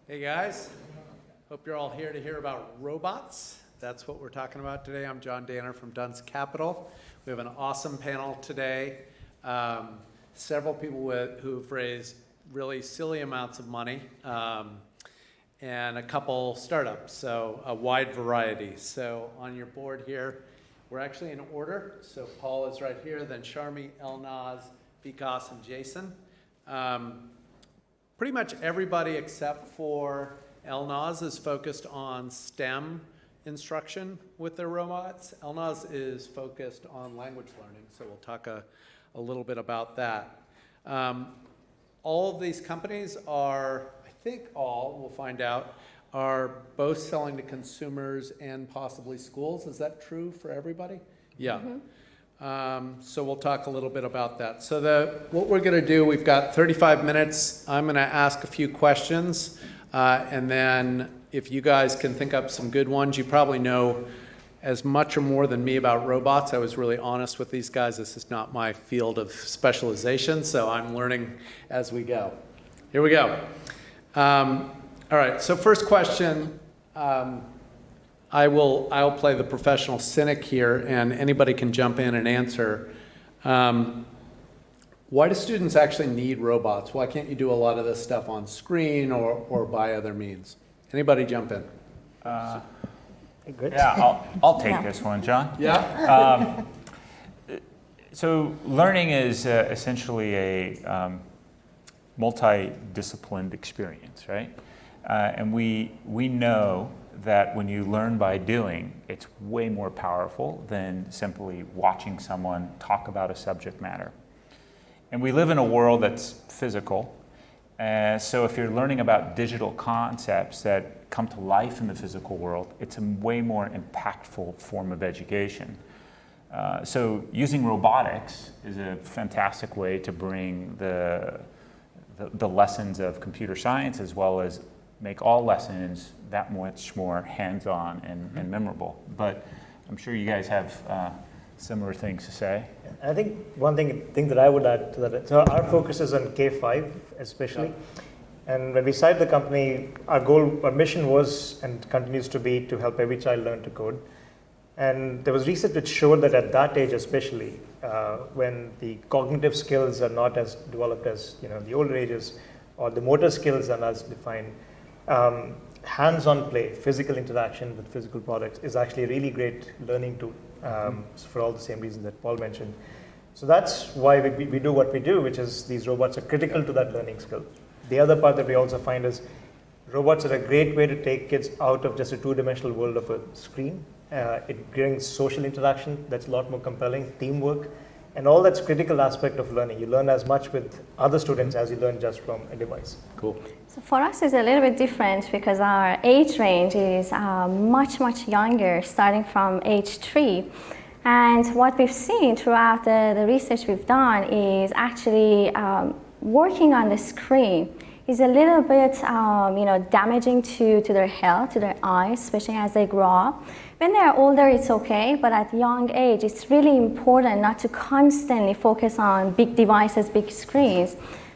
Hey guys, hope you're all here to hear about robots. That's what we're talking about today. I'm John Danner from Dunce Capital. We have an awesome panel today. Several people who've raised really silly amounts of money, and a couple startups, so a wide variety. So on your board here, we're actually in order. So Paul is right here, then Sharmi, Elnaz, Vikas, and Jason. Pretty much everybody except for Elnaz is focused on STEM instruction with their robots. Elnaz is focused on language learning, so we'll talk a little bit about that. All of these companies are, I think all, we'll find out, are both selling to consumers and possibly schools. Is that true for everybody? Yeah. Mm-hmm. So we'll talk a little bit about that. So what we're going to do, we've got 35 minutes. I'm going to ask a few questions, and then if you guys can think up some good ones, you probably know as much or more than me about robots. I was really honest with these guys. This is not my field of specialization, so I'm learning as we go. Here we go. All right, so first question. I'll play the professional cynic here, and anybody can jump in and answer. Why do students actually need robots? Why can't you do a lot of this stuff on screen or by other means? Anybody jump in? Good. Yeah, I'll take this one, John. Yeah. So learning is essentially a multidisciplined experience, right? And we know that when you learn by doing, it's way more powerful than simply watching someone talk about a subject matter. And we live in a world that's physical. So if you're learning about digital concepts that come to life in the physical world, it's a way more impactful form of education. So using robotics is a fantastic way to bring the lessons of computer science as well as make all lessons that much more hands-on and memorable. But I'm sure you guys have similar things to say. I think one thing that I would add to that, so our focus is on K-5 especially. And when we started the company, our mission was and continues to be to help every child learn to code. And there was research which showed that at that age especially, when the cognitive skills are not as developed as the older ages, or the motor skills are not as defined, hands-on play, physical interaction with physical products is actually a really great learning tool for all the same reasons that Paul mentioned. So that's why we do what we do, which is these robots are critical to that learning skill. The other part that we also find is robots are a great way to take kids out of just a two-dimensional world of a screen. It brings social interaction that's a lot more compelling, teamwork, and all that's critical aspect of learning. You learn as much with other students as you learn just from a device. Cool. So for us, it's a little bit different because our age range is much younger, starting from age 3. And what we've seen throughout the research we've done is actually working on the screen is a little bit damaging to their health, to their eyes, especially as they grow up. When they're older, it's okay, but at young age, it's really important not to constantly focus on big devices, big screens.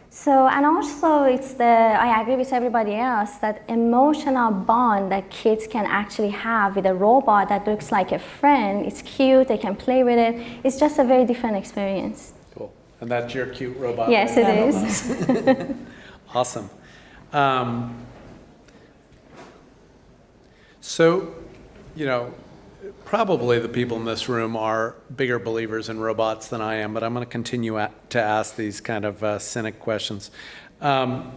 So, and also I agree with everybody else that emotional bond that kids can actually have with a robot that looks like a friend, it's cute, they can play with it, it's just a very different experience. Cool. And that's your cute robot? Yes, it is. Awesome. So, probably the people in this room are bigger believers in robots than I am, but I'm going to continue to ask these kind of cynic questions. What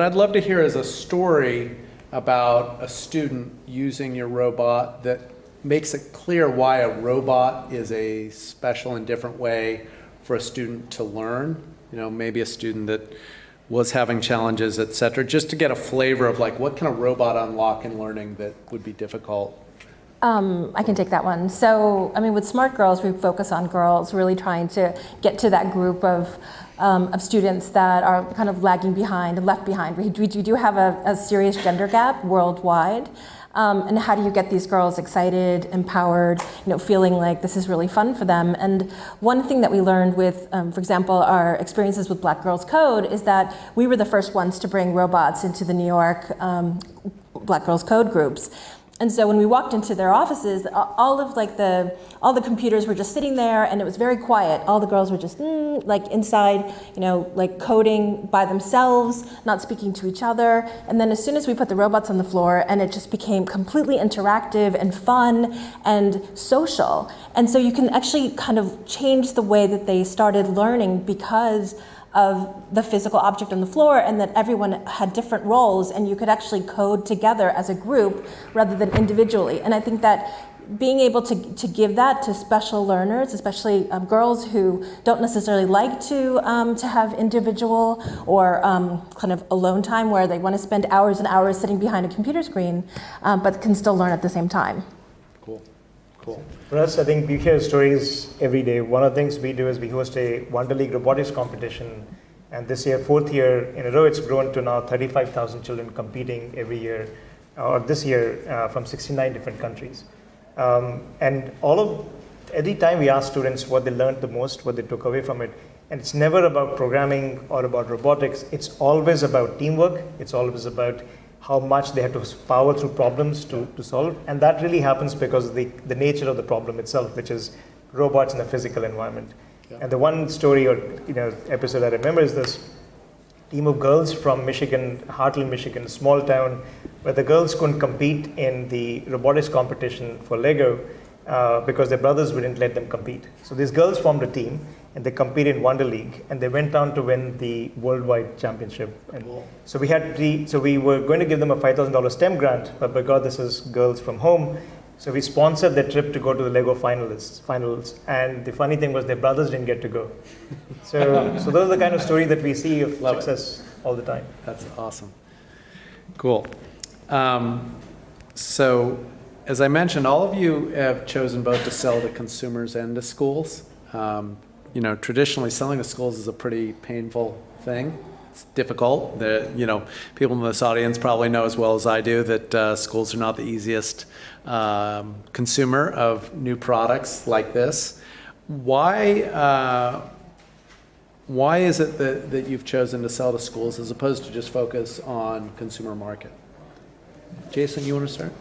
I'd love to hear is a story about a student using your robot that makes it clear why a robot is a special and different way for a student to learn. Maybe a student that was having challenges, et cetera, just to get a flavor of what can a robot unlock in learning that would be difficult? I can take that one. So, with SmartGurlz, we focus on girls, really trying to get to that group of of students that are kind of lagging behind and left behind. We do have a serious gender gap worldwide. And how do you get these girls excited, empowered, feeling like this is really fun for them? And one thing that we learned with, for example, our experiences with Black Girls Code is that we were the first ones to bring robots into the New York Black Girls Code groups. And so when we walked into their offices, all the computers were just sitting there, and it was very quiet. All the girls were just like inside, like coding by themselves, not speaking to each other. And then as soon as we put the robots on the floor, and it just became completely interactive and fun and social. And so you can actually kind of change the way that they started learning because of the physical object on the floor, and that everyone had different roles, and you could actually code together as a group rather than individually. And I think that being able to give that to special learners, especially girls who don't necessarily like to have individual or kind of alone time where they want to spend hours and hours sitting behind a computer screen, but can still learn at the same time. Cool. For us, I think we hear stories every day. One of the things we do is we host a Wonder League robotics competition. And this year, 4th year in a row, it's grown to now 35,000 children competing every year, or this year, from 69 different countries. And every time we ask students what they learned the most, what they took away from it, and it's never about programming or about robotics. It's always about teamwork. It's always about how much they have to power through problems to solve. And that really happens because of the nature of the problem itself, which is robots in a physical environment. Yeah. And the one story or episode I remember is this team of girls from Michigan, Heartland, Michigan, small town, where the girls couldn't compete in the robotics competition for Lego because their brothers wouldn't let them compete. So these girls formed a team, and they competed in Wonder League, and they went on to win the worldwide championship. And so we were going to give them a $5,000 STEM grant, but because this is girls from home, so we sponsored their trip to go to the Lego finals. And the funny thing was their brothers didn't get to go. So those are the kind of story that we see of success all the time. That's awesome. Cool. So as I mentioned, all of you have chosen both to sell to consumers and to schools. Traditionally selling to schools is a pretty painful thing. It's difficult. People in this audience probably know as well as I do that schools are not the easiest consumer of new products like this. Why is it that you've chosen to sell to schools as opposed to just focus on consumer market? Jason, you want to start?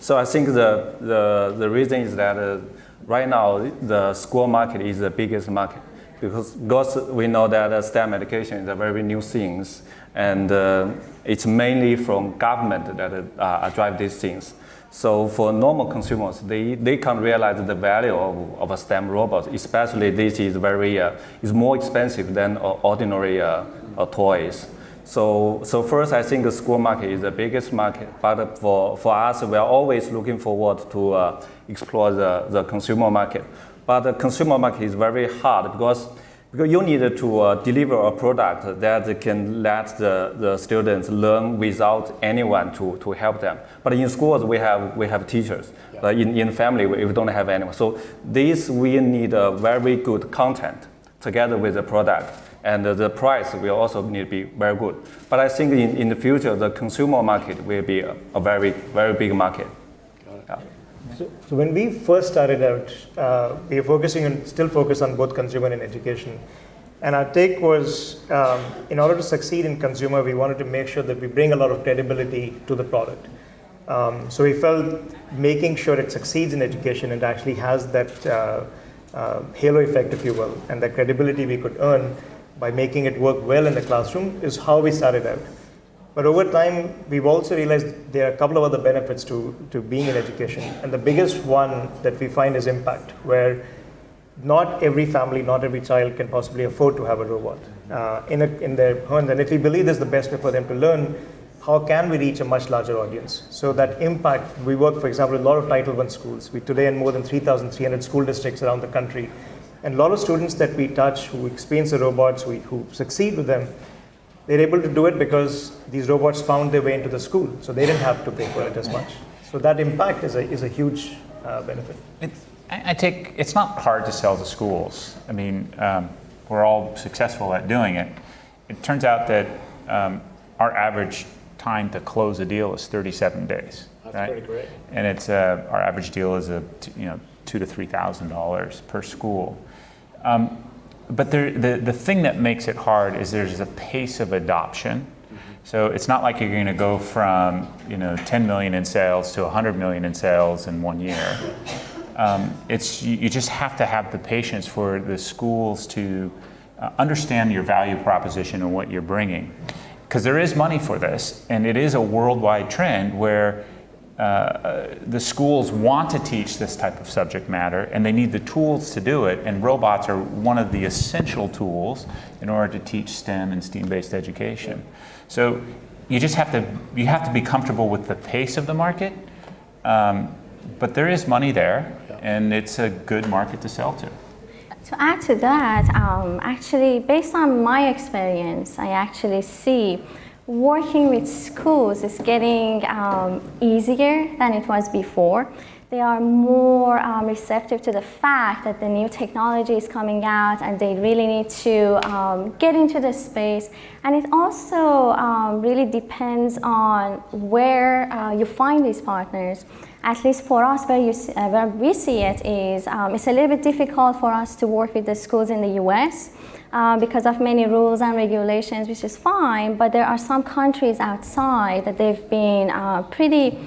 So I think the reason is that right now the school market is the biggest market because we know that STEM education is a very new thing, and it's mainly from government that drive these things. So for normal consumers, they can't realize the value of a STEM robot, especially this is is more expensive than ordinary toys. So first, I think the school market is the biggest market, but for us, we are always looking forward to explore the consumer market. But the consumer market is very hard because you need to deliver a product that can let the students learn without anyone to help them. But in schools, we have teachers. Yeah. But in family, we don't have anyone. So we need a very good content together with the product. And the price will also need to be very good. But I think in the future, the consumer market will be a very, very big market. Got it. Yeah. So when we first started out, we were still focused on both consumer and education. And our take was, in order to succeed in consumer, we wanted to make sure that we bring a lot of credibility to the product. So we felt making sure it succeeds in education and actually has that halo effect, if you will, and the credibility we could earn by making it work well in the classroom is how we started out. But over time, we've also realized there are a couple of other benefits to being in education. And the biggest one that we find is impact, where not every family, not every child can possibly afford to have a robot in their home. And if we believe this is the best way for them to learn, how can we reach a much larger audience? So that impact, we work, for example, with a lot of Title I schools. We today in more than 3,300 school districts around the country. And a lot of students that we touch who experience the robots, who succeed with them, they're able to do it because these robots found their way into the school, so they didn't have to pay for it as much. So that impact is a huge benefit. It's not hard to sell to schools. I mean, we're all successful at doing it. It turns out that our average time to close a deal is 37 days. That's right? pretty great. And it's our average deal is $2,000 to $3,000 per school. But the thing that makes it hard is there's a pace of adoption. So it's not like you're going to go from 10 million in sales to 100 million in sales in 1 year. You just have to have the patience for the schools to understand your value proposition and what you're bringing. Because there is money for this, and it is a worldwide trend where the schools want to teach this type of subject matter, and they need the tools to do it, and robots are one of the essential tools in order to teach STEM and STEAM-based education. So you have to be comfortable with the pace of the market, but there is money there, and it's a good market to sell to. To add to that, actually, based on my experience, I actually see working with schools is getting easier than it was before. They are more receptive to the fact that the new technology is coming out and they really need to get into the space. And it also really depends on where you find these partners. At least for us, where we see it is, it's a little bit difficult for us to work with the schools in the US because of many rules and regulations, which is fine, but there are some countries outside that they've been pretty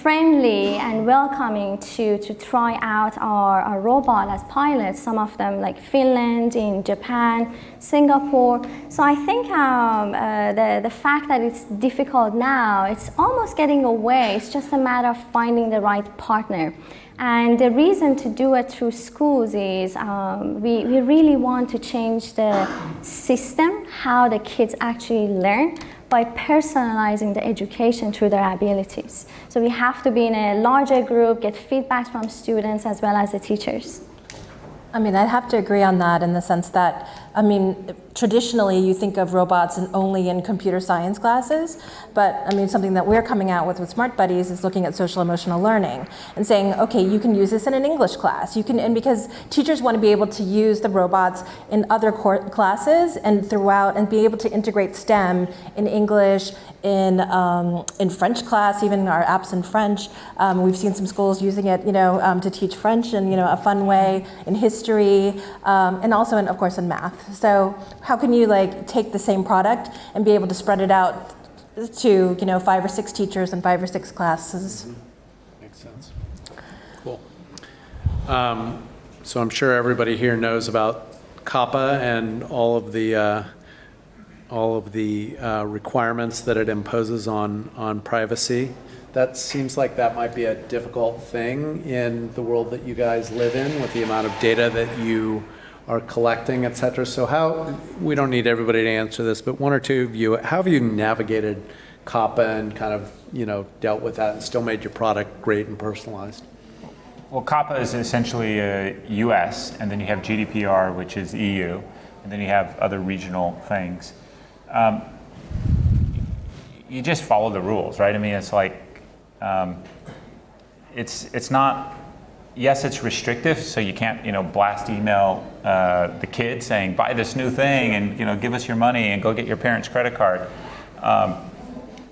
friendly and welcoming to try out our robot as pilots, some of them like Finland, in Japan, Singapore. So I think the fact that it's difficult now, it's almost getting away. It's just a matter of finding the right partner. And the reason to do it through schools is we really want to change the system, how the kids actually learn, by personalizing the education through their abilities. So we have to be in a larger group, get feedback from students as well as the teachers. I mean, I'd have to agree on that in the sense that, traditionally you think of robots only in computer science classes, but something that we're coming out with Smart Buddies is looking at social emotional learning and saying, okay, you can use this in an English class. And because teachers want to be able to use the robots in other classes and throughout, and be able to integrate STEM in English, in French class, even our apps in French. We've seen some schools using it, to teach French in a fun way, in history, and also of course in math. So how can you take the same product and be able to spread it out to 5 or 6 teachers and 5 or 6 classes? Makes sense. Cool. So I'm sure everybody here knows about COPPA and all of the requirements that it imposes on privacy. That seems like that might be a difficult thing in the world that you guys live in, with the amount of data that you are collecting, et cetera. So we don't need everybody to answer this, but one or two of you, how have you navigated COPPA and kind of, dealt with that and still made your product great and personalized? Well, COPPA is essentially US, and then you have GDPR, which is EU, and then you have other regional things. You just follow the rules, right? It's like, it's not, yes, it's restrictive, so you can't, blast email the kid saying, buy this new thing and, give us your money and go get your parents' credit card.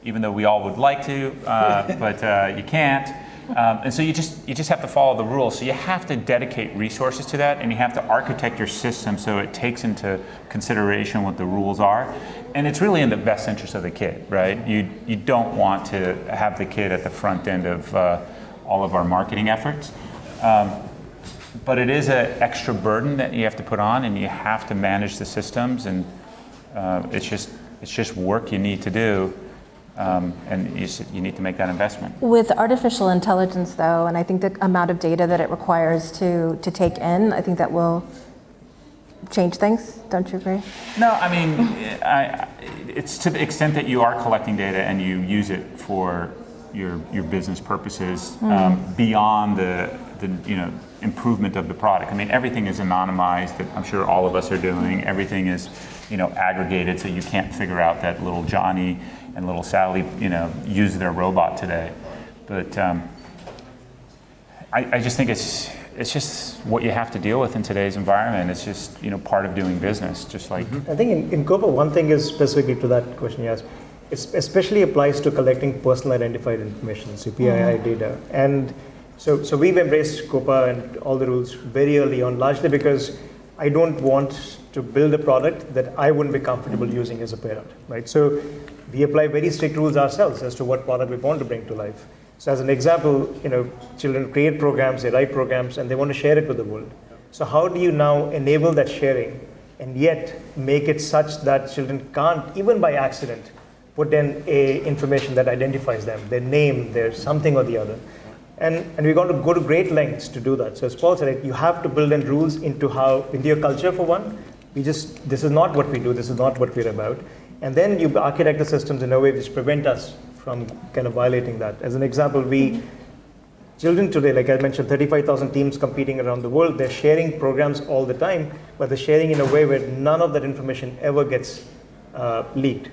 Even though we all would like to, but you can't. And so you just have to follow the rules. So you have to dedicate resources to that, and you have to architect your system so it takes into consideration what the rules are. And it's really in the best interest of the kid, right? You don't want to have the kid at the front end of all of our marketing efforts. But it is an extra burden that you have to put on, and you have to manage the systems, and it's just work you need to do. And you need to make that investment. With artificial intelligence, though, and I think the amount of data that it requires to take in, I think that will change things. Don't you agree? No, it's to the extent that you are collecting data and you use it for your business purposes beyond the improvement of the product. Everything is anonymized. That I'm sure all of us are doing. Everything is aggregated, so you can't figure out that little Johnny and little Sally, use their robot today. But I just think it's it's just what you have to deal with in today's environment. It's just, part of doing business, just like. I think in Copa, one thing is specifically to that question you asked, it especially applies to collecting personal identified information, so PII data. And so we've embraced Copa and all the rules very early on, largely because I don't want to build a product that I wouldn't be comfortable using as a parent, right? So we apply very strict rules ourselves as to what product we want to bring to life. So as an example, children create programs, they write programs, and they want to share it with the world. So how do you now enable that sharing and yet make it such that children can't, even by accident, put in information that identifies them, their name, their something or the other. And we're going to go to great lengths to do that. So as Paul said, you have to build in rules into your culture for one. This is not what we do, this is not what we're about. And then you architect the systems in a way which prevent us from kind of violating that. As an example, children today, like I mentioned, 35,000 teams competing around the world, they're sharing programs all the time, but they're sharing in a way where none of that information ever gets leaked,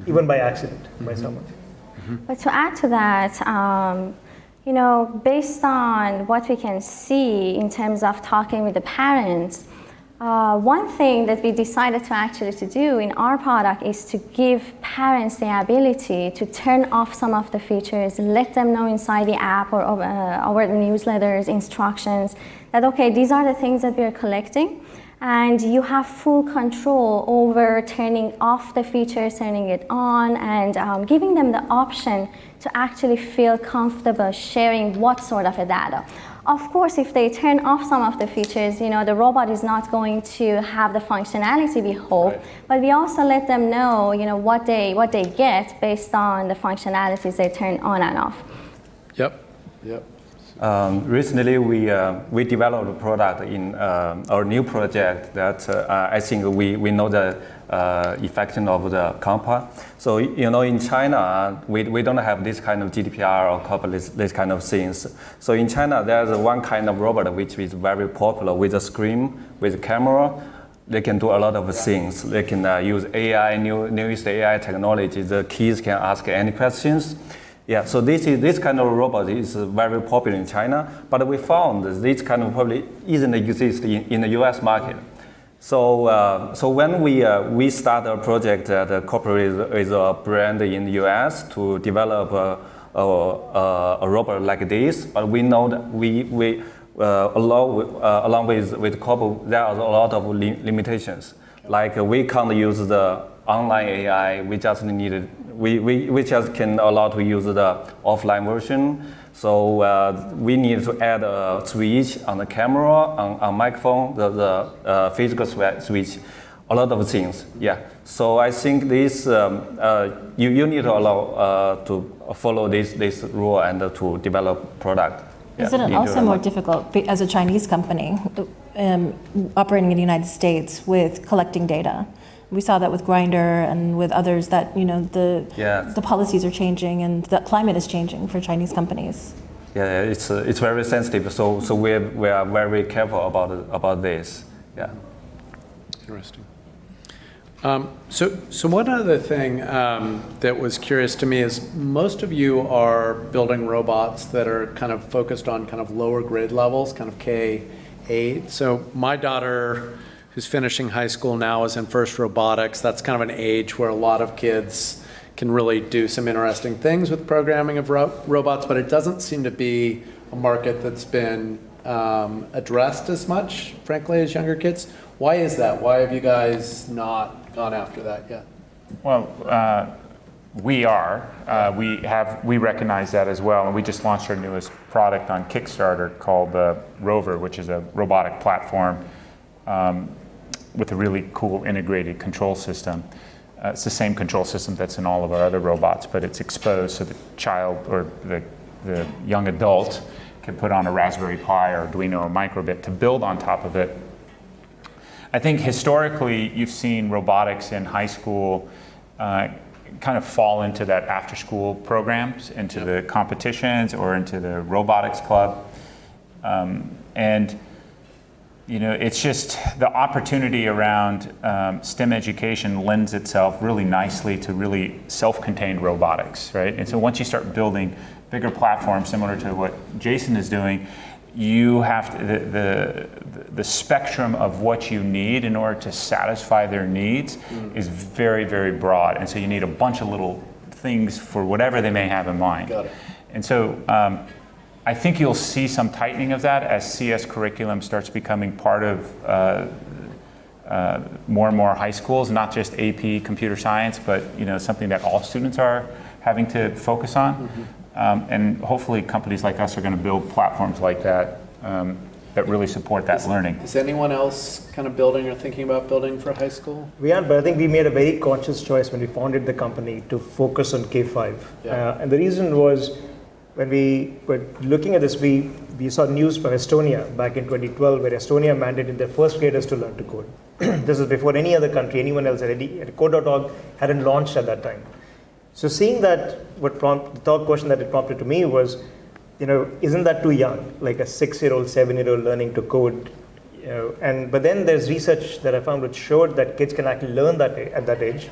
even by accident, by someone. But to add to that, based on what we can see in terms of talking with the parents, one thing that we decided to do in our product is to give parents the ability to turn off some of the features, let them know inside the app or our newsletters, instructions, that okay, these are the things that we are collecting, and you have full control over turning off the features, turning it on, and giving them the option to actually feel comfortable sharing what sort of a data. Of course, if they turn off some of the features, the robot is not going to have the functionality we hope, right. But we also let them know, what they get based on the functionalities they turn on and off. Yep. Recently, we developed a product in our new project that I think we know the effect of the COMPA. So in China, we don't have this kind of GDPR or COPA, this kind of things. So in China, there's one kind of robot which is very popular with a screen, with a camera. They can do a lot of things. They can use AI, newest AI technology. The kids can ask any questions. Yeah, so this kind of robot is very popular in China, but we found this kind of probably isn't exist in the US market. So when we start a project that cooperates with a brand in the US to develop a robot like this, but we know that along with Copa, there are a lot of limitations. Like we can't use the online AI, we just needed. We just can allow to use the offline version. So we need to add a switch on the camera, on microphone, the physical switch, a lot of things. Yeah. So I think this you need to allow to follow this rule and to develop product. Isn't it also more difficult as a Chinese company operating in the United States with collecting data? We saw that with Grindr and with others that the policies are changing and the climate is changing for Chinese companies. Yeah, it's very sensitive. So we are very careful about this. Yeah. Interesting. So one other thing that was curious to me is most of you are building robots that are kind of focused on kind of lower grade levels, kind of K-8. So my daughter, who's finishing high school now, is in first robotics. That's kind of an age where a lot of kids can really do some interesting things with programming of robots, but it doesn't seem to be a market that's been addressed as much, frankly, as younger kids. Why is that? Why have you guys not gone after that yet? Well, we are. We recognize that as well, and we just launched our newest product on Kickstarter called Rover, which is a robotic platform with a really cool integrated control system. It's the same control system that's in all of our other robots, but it's exposed so the child or the young adult can put on a Raspberry Pi or Arduino or Microbit to build on top of it. I think historically you've seen robotics in high school kind of fall into that after-school programs, into the competitions or into the robotics club. And it's just the opportunity around STEM education lends itself really nicely to really self-contained robotics, right? And so once you start building bigger platforms similar to what Jason is doing, you have to, the spectrum of what you need in order to satisfy their needs is very, very broad. And so you need a bunch of little things for whatever they may have in mind. Got it. And so I think you'll see some tightening of that as CS curriculum starts becoming part of more and more high schools, not just AP computer science, but something that all students are having to focus on. And hopefully companies like us are going to build platforms like that that really support that learning. Is anyone else kind of building or thinking about building for high school? We aren't, but I think we made a very conscious choice when we founded the company to focus on K-5. Yeah. And the reason was, when we were looking at this, we saw news from Estonia back in 2012, where Estonia mandated their first graders to learn to code. This is before any other country, anyone else, code.org hadn't launched at that time. So seeing that, the thought question that it prompted to me was, isn't that too young? Like a 6-year-old, 7-year-old learning to code. But then there's research that I found which showed that kids can actually learn that at that age.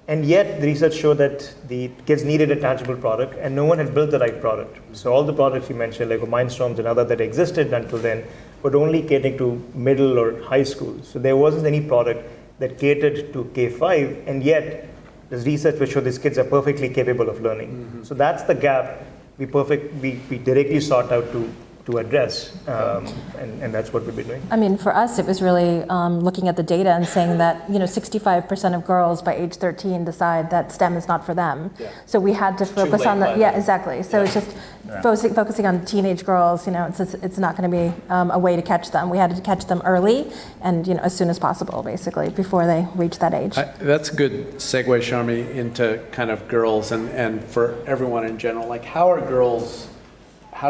And yet the research showed that the kids needed a tangible product, and no one had built the right product. So all the products you mentioned, like Mindstorms and other that existed until then, were only catering to middle or high school. So there wasn't any product that catered to K-5, and yet there's research which showed these kids are perfectly capable of learning. So that's the gap we directly sought out to address, and that's what we've been doing. I mean, for us, it was really looking at the data and saying that 65% of girls by age 13 decide that STEM is not for them. Yeah. So we had to focus on the exactly. So it's just focusing on teenage girls. It's not going to be a way to catch them. We had to catch them early and as soon as possible, basically, before they reach that age. That's a good segue, Sharmi, into kind of girls and for everyone in general. Like, how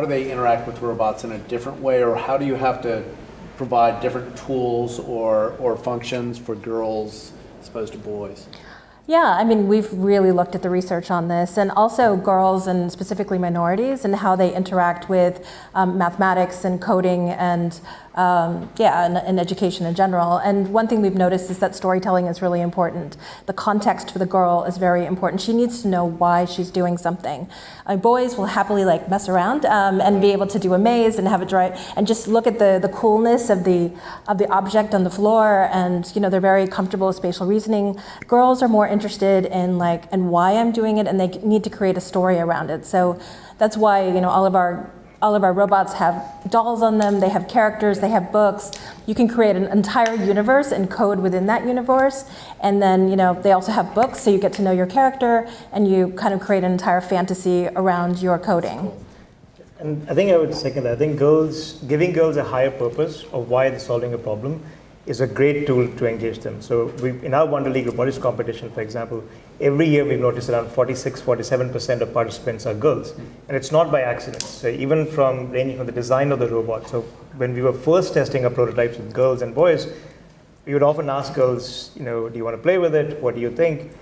do they interact with robots in a different way, or how do you have to provide different tools or functions for girls as opposed to boys? Yeah, I mean, we've really looked at the research on this, and also girls and specifically minorities and how they interact with mathematics and coding and and education in general. And one thing we've noticed is that storytelling is really important. The context for the girl is very important. She needs to know why she's doing something. Boys will happily mess around and be able to do a maze and have it dry and just look at the coolness of the object on the floor, and they're very comfortable with spatial reasoning. Girls are more interested in and why I'm doing it, and they need to create a story around it. So that's why all of our robots have dolls on them, they have characters, they have books. You can create an entire universe and code within that universe. And then, they also have books, so you get to know your character and you kind of create an entire fantasy around your coding. And I think I would second that. I think giving girls a higher purpose of why they're solving a problem is a great tool to engage them. So in our Wonder League robotics competition, for example, every year we've noticed around 46-47% of participants are girls. And it's not by accident. So even ranging from the design of the robot. So when we were first testing our prototypes with girls and boys, we would often ask girls, do you want to play with it? What do you think?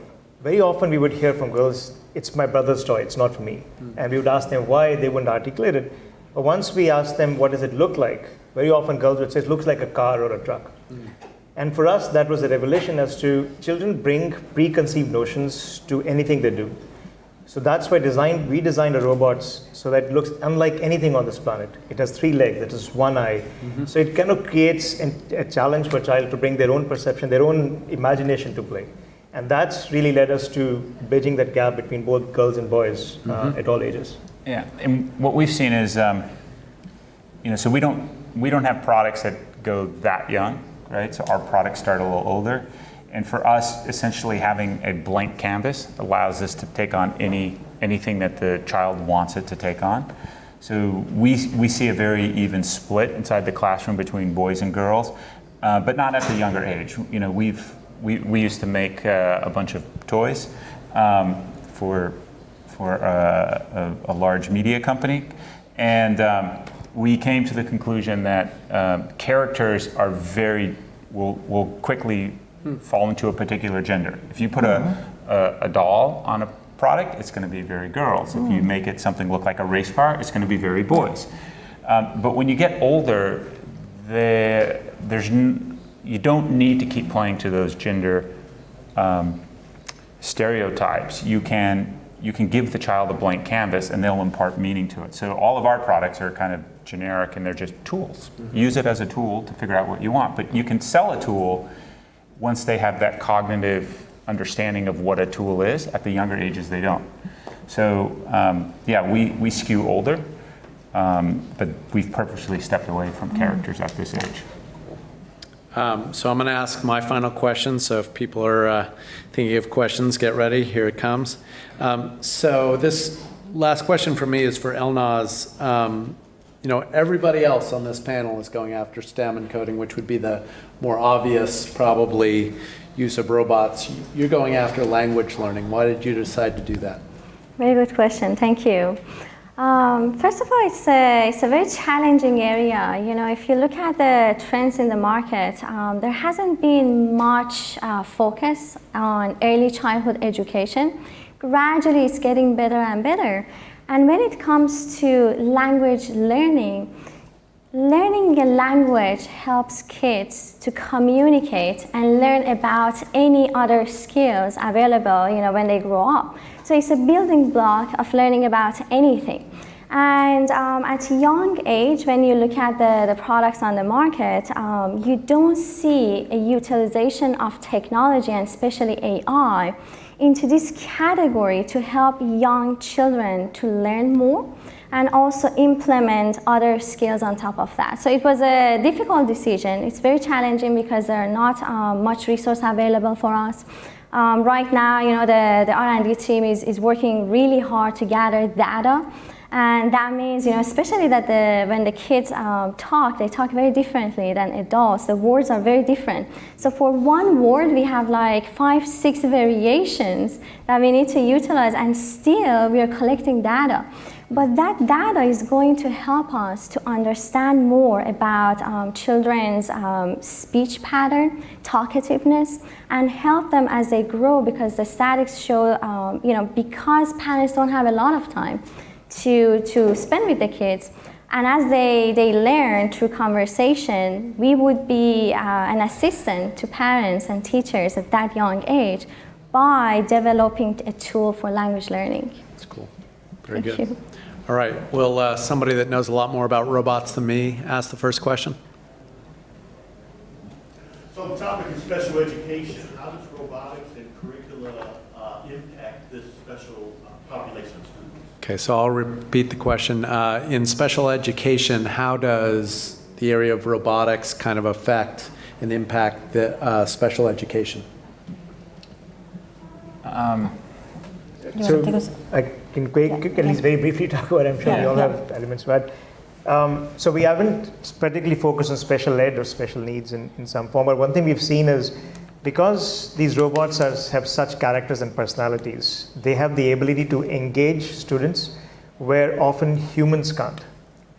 Very often we would hear from girls, it's my brother's toy, it's not for me. And we would ask them why, they wouldn't articulate it. But once we asked them, what does it look like? Very often girls would say, it looks like a car or a truck. And for us, that was a revelation as to children bring preconceived notions to anything they do. So that's why we designed our robots so that it looks unlike anything on this planet. It has 3 legs, it has 1 eye. So it kind of creates a challenge for a child to bring their own perception, their own imagination to play. And that's really led us to bridging that gap between both girls and boys at all ages. Yeah, and what we've seen is, so we don't have products that go that young, right? So our products start a little older. And for us, essentially having a blank canvas allows us to take on anything that the child wants it to take on. So we see a very even split inside the classroom between boys and girls, but not at the younger age. We used to make a bunch of toys for a large media company, and we came to the conclusion that characters will quickly fall into a particular gender. If you put a doll on a product, it's going to be very girls. If you make it something look like a race car, it's going to be very boys. But when you get older, you don't need to keep playing to those gender stereotypes. You can give the child a blank canvas and they'll impart meaning to it. So all of our products are kind of generic and they're just tools. Use it as a tool to figure out what you want. But you can sell a tool once they have that cognitive understanding of what a tool is. At the younger ages, they don't. So yeah, we skew older, but we've purposely stepped away from characters at this age. So I'm going to ask my final question. So if people are thinking of questions, get ready. Here it comes. So this last question for me is for Elnaz. You know, everybody else on this panel is going after STEM and coding, which would be the more obvious, probably, use of robots. You're going after language learning. Why did you decide to do that? Very good question. Thank you. First of all, it's a very challenging area. You know, if you look at the trends in the market, there hasn't been much focus on early childhood education. Gradually, it's getting better and better. And when it comes to language learning, learning a language helps kids to communicate and learn about any other skills available, you know, when they grow up. So it's a building block of learning about anything. And at a young age, when you look at the products on the market, you don't see a utilization of technology, and especially AI, into this category to help young children to learn more and also implement other skills on top of that. So it was a difficult decision. It's very challenging because there are not much resource available for us. Right now, you know, the R&D team is working really hard to gather data. And that means, you know, especially that when the kids talk, they talk very differently than adults. The words are very different. So for one word, we have like 5, 6 variations that we need to utilize, and still we are collecting data. But that data is going to help us to understand more about children's speech pattern, talkativeness, and help them as they grow, because the statistics show, you know, because parents don't have a lot of time to spend with the kids, and as they learn through conversation, we would be an assistant to parents and teachers at that young age by developing a tool for language learning. That's cool. Very Thank good. you. All right. Will somebody that knows a lot more about robots than me ask the first question? So the topic is special education. How does robotics and curricula impact this special population of students? Okay, so I'll repeat the question. In special education, how does the area of robotics kind of affect and impact the special education? So I can at least very briefly talk about it. I'm sure we all have elements to add. So we haven't particularly focused on special ed or special needs in some form, but one thing we've seen is because these robots have such characters and personalities, they have the ability to engage students where often humans can't.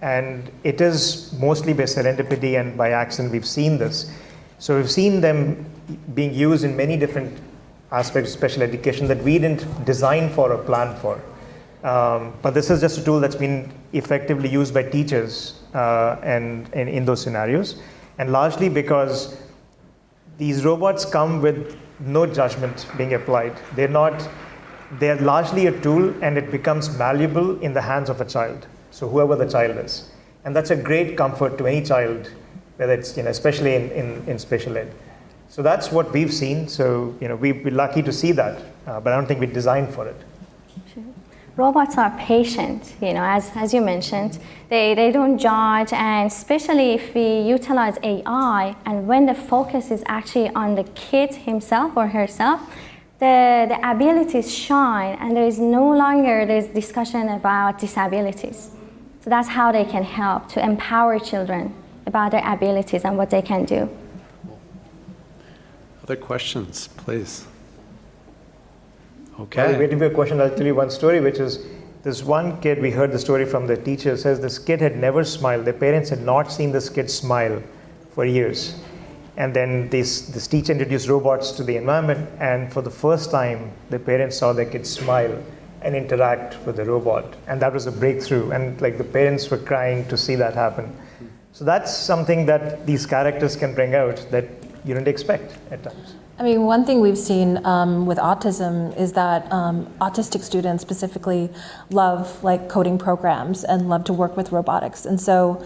And it is mostly by serendipity and by accident we've seen this. So we've seen them being used in many different aspects of special education that we didn't design for or plan for. But this is just a tool that's been effectively used by teachers and in those scenarios. And largely because these robots come with no judgment being applied. They're largely a tool, and it becomes malleable in the hands of a child. So whoever the child is. And that's a great comfort to any child, whether it's, you know, especially in special ed. So that's what we've seen. So, you know, we're lucky to see that, but I don't think we designed for it. Robots are patient, you know, as you mentioned. They don't judge, and especially if we utilize AI, and when the focus is actually on the kid himself or herself, the abilities shine, and there's discussion about disabilities. So that's how they can help to empower children about their abilities and what they can do. Other questions, please? While Okay. we're waiting for a question, I'll tell you one story, which is this one kid, we heard the story from the teacher, says this kid had never smiled. Their parents had not seen this kid smile for years. And then this teacher introduced robots to the environment, and for the first time, the parents saw their kid smile and interact with the robot. And that was a breakthrough, and like the parents were crying to see that happen. So that's something that these characters can bring out, that you didn't expect at times. I mean, one thing we've seen with autism is that autistic students specifically love like coding programs and love to work with robotics. And so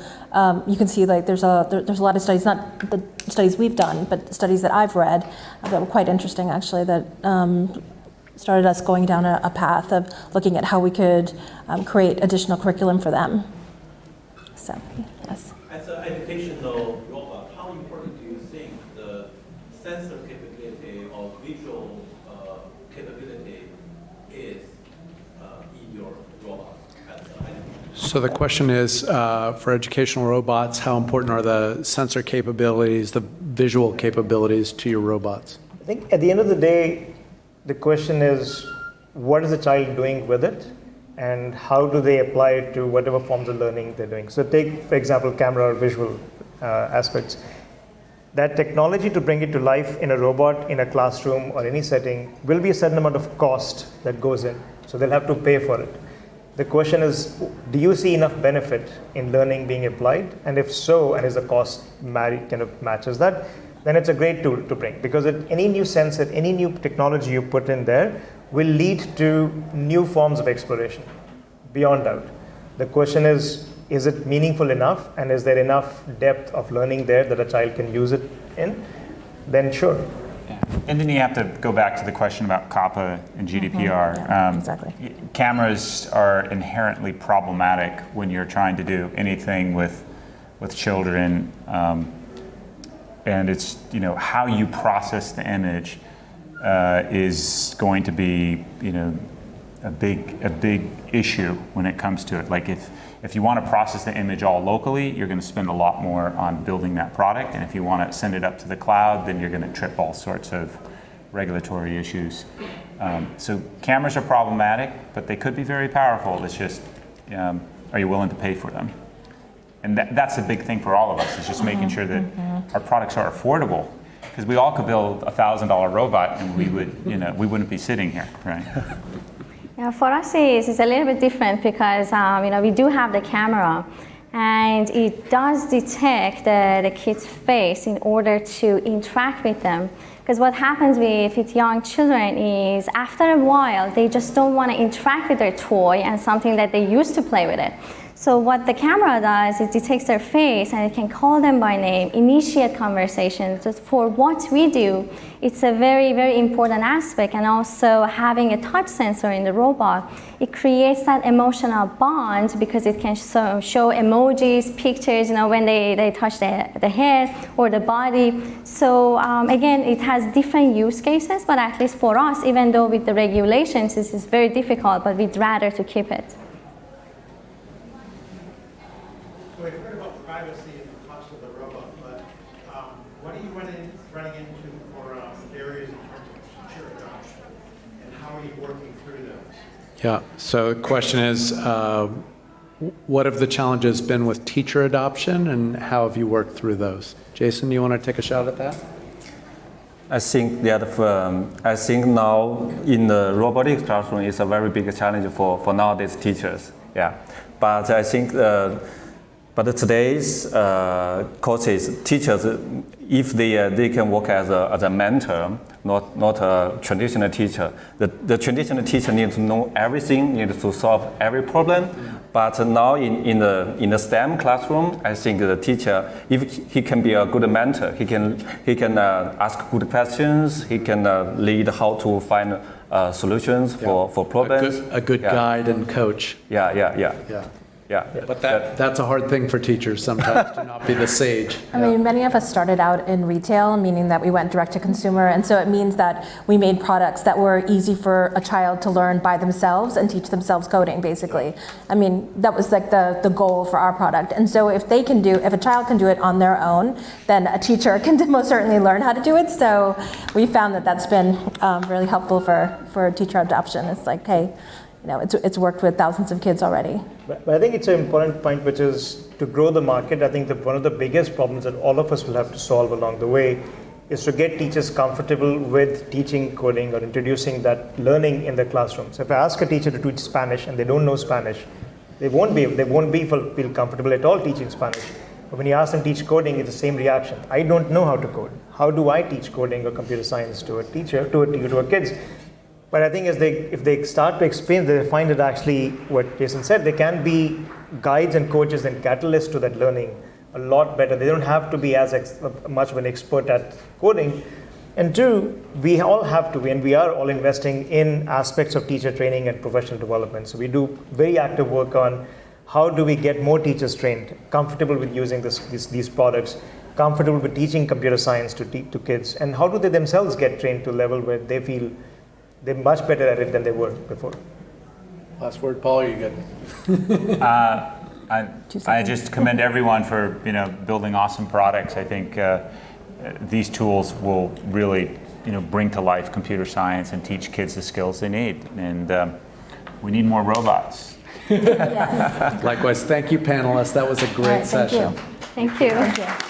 you can see like there's a lot of studies, not the studies we've done, but studies that I've read that were quite interesting actually, that started us going down a path of looking at how we could create additional curriculum for them. So, yes. As an educational robot, how important do you think the sensor capability or visual capability is in your robot? So the question is, for educational robots, how important are the sensor capabilities, the visual capabilities to your robots? I think at the end of the day, the question is, what is the child doing with it? And how do they apply it to whatever forms of learning they're doing? So take, for example, camera or visual aspects. That technology to bring it to life in a robot, in a classroom or any setting will be a certain amount of cost that goes in. So they'll have to pay for it. The question is, do you see enough benefit in learning being applied? And if so, and is the cost kind of matches that, then it's a great tool to bring. Because any new sensor, any new technology you put in there will lead to new forms of exploration, beyond doubt. The question is it meaningful enough, and is there enough depth of learning there that a child can use it in? Then sure. Yeah. And then you have to go back to the question about COPPA and GDPR. Yeah, exactly. Cameras are inherently problematic when you're trying to do anything with children, and it's, you know, how you process the image is going to be, you know, a big issue when it comes to it. Like if you want to process the image all locally, you're going to spend a lot more on building that product, and if you want to send it up to the cloud, then you're going to trip all sorts of regulatory issues. So cameras are problematic, but they could be very powerful. It's just, are you willing to pay for them? And that's a big thing for all of us, is just making sure that our products are affordable. Because we all could build a $1,000 robot and we would, you know, we wouldn't be sitting here, right? Yeah, for us it's a little bit different because you know, we do have the camera and it does detect the kid's face in order to interact with them. Because what happens with young children is after a while they just don't want to interact with their toy and something that they used to play with it. So what the camera does, it detects their face and it can call them by name, initiate conversations. So for what we do, it's a very, very important aspect. And also having a touch sensor in the robot, it creates that emotional bond because it can show emojis, pictures, you know, when they touch the head or the body. So again, it has different use cases, but at least for us, even though with the regulations, this is very difficult, but we'd rather to keep it. So we've heard about privacy and the cost of the robot, but what are you running into for barriers in terms of teacher adoption, and how are you working through those? Yeah, so the question is, what have the challenges been with teacher adoption, and how have you worked through those? Jason, you want to take a shot at that? I think that I think now in the robotics classroom is a very big challenge for nowadays teachers. Yeah, but I think. But today's courses, teachers, if they can work as a mentor, not a traditional teacher. The traditional teacher needs to know everything, needs to solve every problem. But now in the STEM classroom, I think the teacher, if he can be a good mentor, he can ask good questions. He can lead how to find solutions for problems. A good guide and coach. Yeah, but that's a hard thing for teachers sometimes, to not be the sage. I mean, many of us started out in retail, meaning that we went direct to consumer, and so it means that we made products that were easy for a child to learn by themselves and teach themselves coding, basically. I mean, that was like the goal for our product. And so if a child can do it on their own, then a teacher can most certainly learn how to do it. So we found that that's been really helpful for teacher adoption. It's like, hey, you know, it's worked with thousands of kids already. But I think it's an important point, which is to grow the market. I think that one of the biggest problems that all of us will have to solve along the way is to get teachers comfortable with teaching coding or introducing that learning in the classroom. So if I ask a teacher to teach Spanish and they don't know Spanish, they won't feel comfortable at all teaching Spanish. But when you ask them to teach coding, it's the same reaction. I don't know how to code. How do I teach coding or computer science to a teacher, to a kids? But I think if they start to explain, they find that actually what Jason said, they can be guides and coaches and catalysts to that learning a lot better. They don't have to be as much of an expert at coding. And two, we all have to, and we are all investing in aspects of teacher training and professional development. So we do very active work on how do we get more teachers trained, comfortable with using these products, comfortable with teaching computer science to kids, and how do they themselves get trained to a level where they feel they're much better at it than they were before. Last word, Paul, you good? I just commend everyone for building awesome products. I think these tools will really bring to life computer science and teach kids the skills they need. And we need more robots. Likewise, thank you, panelists. That was a great session. Thank you. Thank you.